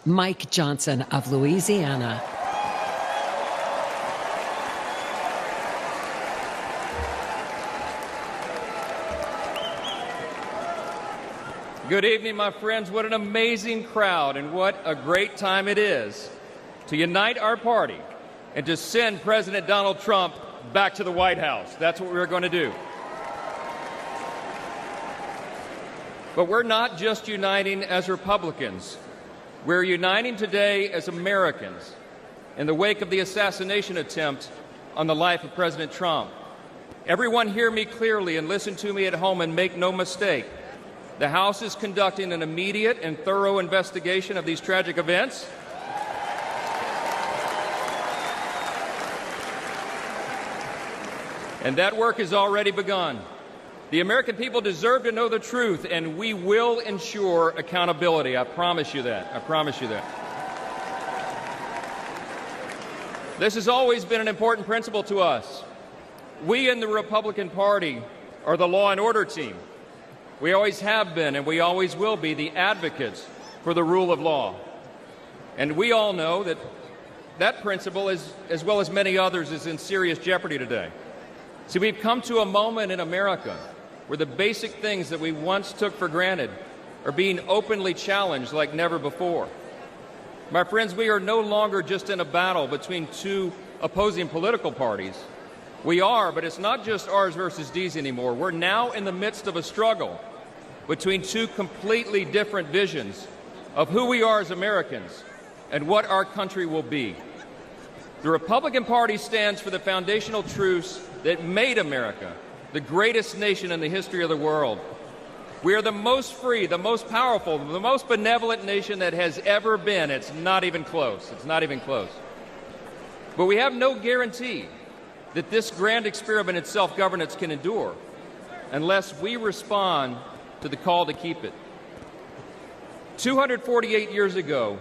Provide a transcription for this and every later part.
Mike Johnson of Louisiana. Good evening, my friends. What an amazing crowd, and what a great time it is to unite our party and to send President Donald Trump back to the White House. That's what we're going to do. But we're not just uniting as Republicans. We're uniting today as Americans in the wake of the assassination attempt on the life of President Trump. Everyone hear me clearly and listen to me at home and make no mistake. The House is conducting an immediate and thorough investigation of these tragic events. And that work has already begun. The American people deserve to know the truth, and we will ensure accountability. I promise you that. I promise you that. This has always been an important principle to us. We in the Republican Party are the law and order team. We always have been, and we always will be, the advocates for the rule of law. And we all know that that principle, as well as many others, is in serious jeopardy today. See, we've come to a moment in America where the basic things that we once took for granted are being openly challenged like never before. My friends, we are no longer just in a battle between two opposing political parties. We are, but it's not just ours versus D's anymore. We're now in the midst of a struggle between two completely different visions of who we are as Americans and what our country will be. The Republican Party stands for the foundational truths that made America the greatest nation in the history of the world. We are the most free, the most powerful, the most benevolent nation that has ever been. It's not even close. It's not even close. But we have no guarantee that this grand experiment in self-governance can endure unless we respond to the call to keep it. 248 years ago,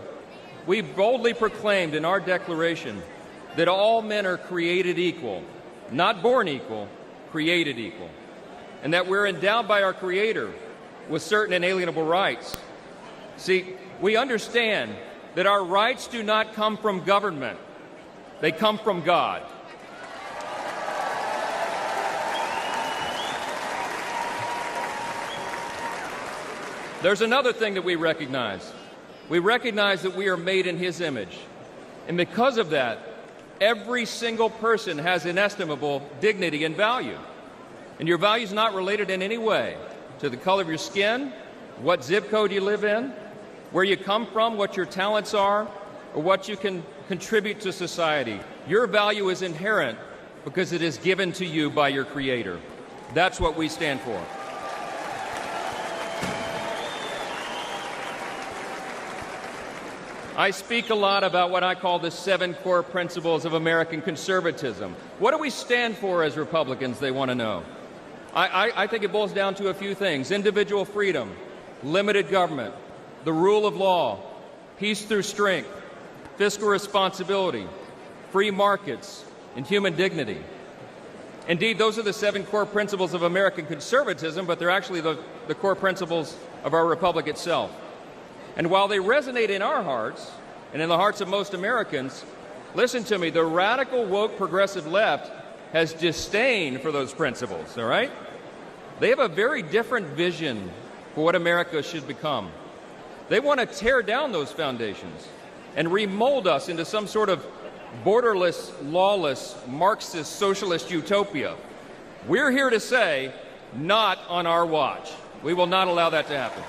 we boldly proclaimed in our Declaration that all men are created equal, not born equal, created equal, and that we're endowed by our Creator with certain inalienable rights. See, we understand that our rights do not come from government. They come from God. There's another thing that we recognize. We recognize that we are made in His image. And because of that, every single person has inestimable dignity and value. And your value is not related in any way to the color of your skin, what zip code you live in, where you come from, what your talents are, or what you can contribute to society. Your value is inherent because it is given to you by your Creator. That's what we stand for. I speak a lot about what I call the 7 core principles of American conservatism. What do we stand for as Republicans, they want to know. I think it boils down to a few things: individual freedom, limited government, the rule of law, peace through strength, fiscal responsibility, free markets, and human dignity. Indeed, those are the 7 core principles of American conservatism, but they're actually the core principles of our republic itself. And while they resonate in our hearts and in the hearts of most Americans, listen to me, the radical, woke, progressive left has disdain for those principles, all right? They have a very different vision for what America should become. They want to tear down those foundations and remold us into some sort of borderless, lawless, Marxist, socialist utopia. We're here to say, not on our watch. We will not allow that to happen.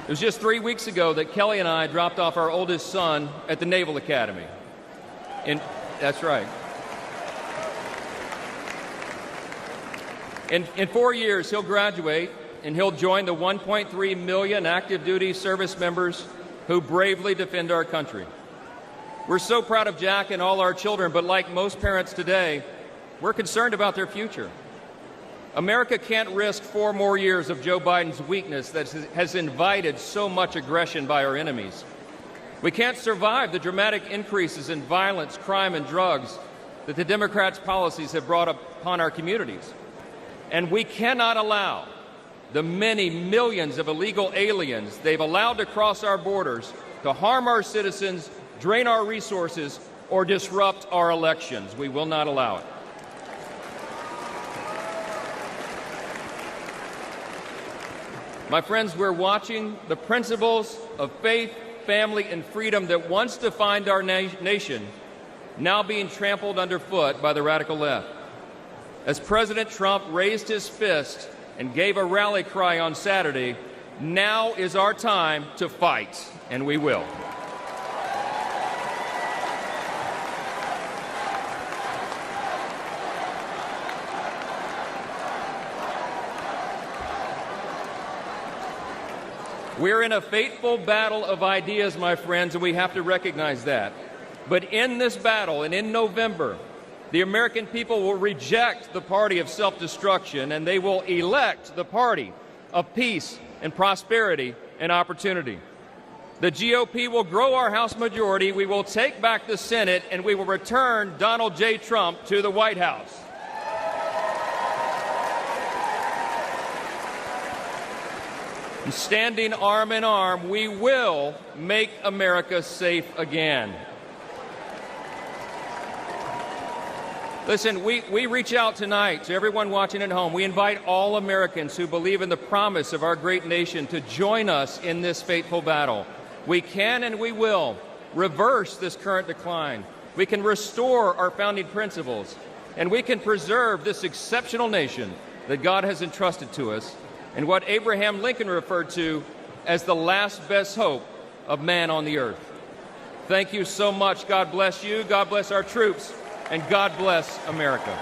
It was just 3 weeks ago that Kelly and I dropped off our oldest son at the Naval Academy. That's right. In 4 years, he'll graduate, and he'll join the 1.3 million active duty service members who bravely defend our country. We're so proud of Jack and all our children, but like most parents today, we're concerned about their future. America can't risk 4 more years of Joe Biden's weakness that has invited so much aggression by our enemies. We can't survive the dramatic increases in violence, crime, and drugs that the Democrats' policies have brought upon our communities. And we cannot allow the many millions of illegal aliens they've allowed to cross our borders to harm our citizens, drain our resources, or disrupt our elections. We will not allow it. My friends, we're watching the principles of faith, family, and freedom that once defined our nation now being trampled underfoot by the radical left. As President Trump raised his fist and gave a rally cry on Saturday, now is our time to fight, and we will. We're in a fateful battle of ideas, my friends, and we have to recognize that. But in this battle, and in November, the American people will reject the party of self-destruction, and they will elect the party of peace and prosperity and opportunity. The GOP will grow our House majority, we will take back the Senate, and we will return Donald J. Trump to the White House. And standing arm in arm, we will make America safe again. Listen, we reach out tonight to everyone watching at home. We invite all Americans who believe in the promise of our great nation to join us in this fateful battle. We can and we will reverse this current decline. We can restore our founding principles, and we can preserve this exceptional nation that God has entrusted to us, and what Abraham Lincoln referred to as the last best hope of man on the earth. Thank you so much. God bless you. God bless our troops. And God bless America.